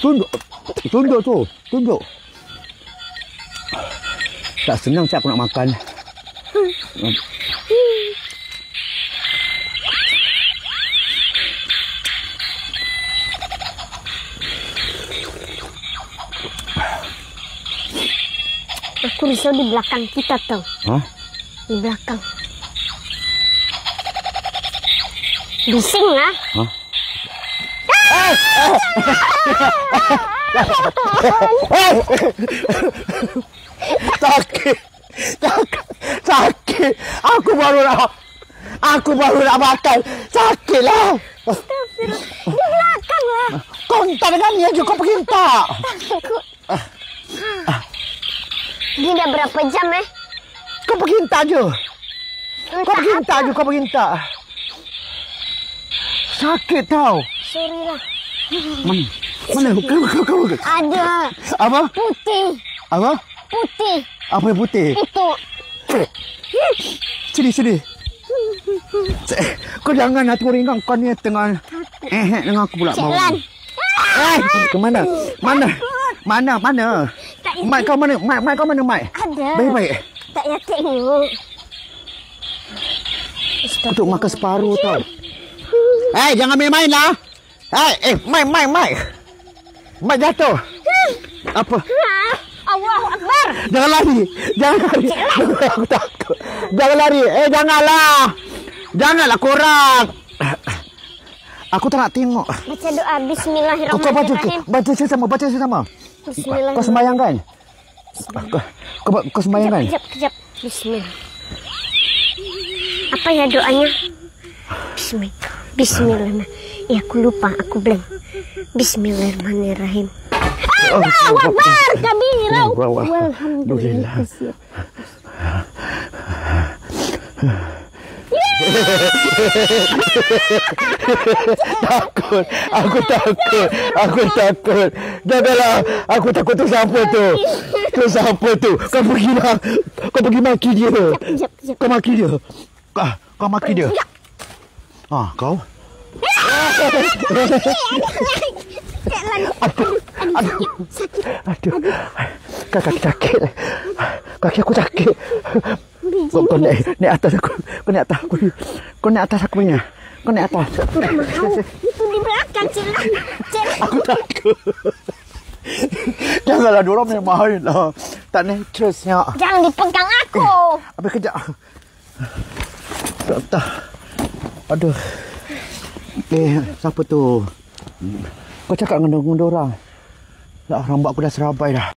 Tunduk. Tunduk tu. Tunduk. Tak senang cak aku nak makan. Aku risau di belakang kita tau. Hah? Di belakang. Bising lah. Hah? Sakit. Sakit. Aku baru nak makan. Sakit lah. Di belakang lah. Kau entah dengan ni aja. Kau pergi entah. Ini dah berapa jam Kau pergi entah je. Kau pergi entah je. Kau pergi entah. Sakit tau. Sorry lah. Mana? Kau. Ada. Apa? Putih. Apa? Putih. Apa yang putih? Itu. Sini. Kau jangan nak turun kau. Kau ni tengah dengan aku pula. Cik Lan. Ke mana? Mana? Mat kau mana? Mat kau mana, Mat? Ada. Baik-baik. Tak payah tengok. Untuk makan separuh tau. Jangan main-main lah. Mai. Mai jatuh. Apa? Allahu Akbar. Jangan lari. Aku takut. Jangan lari. Janganlah korang. Aku tak nak tengok. Baca doa Bismillahirrahmanirrahim. Baca sama. Bismillahirrahmanirrahim. Kau sembahyang kan? Kau sembahyang kan? Kejap. Bismillah. Apa ya doanya? Bismillah. Aku lupa, aku blank. Bismillahirrahmanirrahim. Allahu Akbar kabira. Walhamdulillah. Aku takut. Janganlah. Aku takut tu siapa tu? Kau pergi maki dia. Kau maki dia. Kau maki dia. Kau. Aduh. Kaki sakit. Kaki aku sakit. Kau naik atas aku. Kau naik atas aku punya. Kau naik atas. Itu di belakang, Cik Lan. Aku takut. Janganlah, diorang main main lah. Tak natural siap. Jangan dipegang aku. Habis kejap. Tak. Aduh. Siapa tu? Kau cakap dengan orang. Rambut aku dah serabai dah.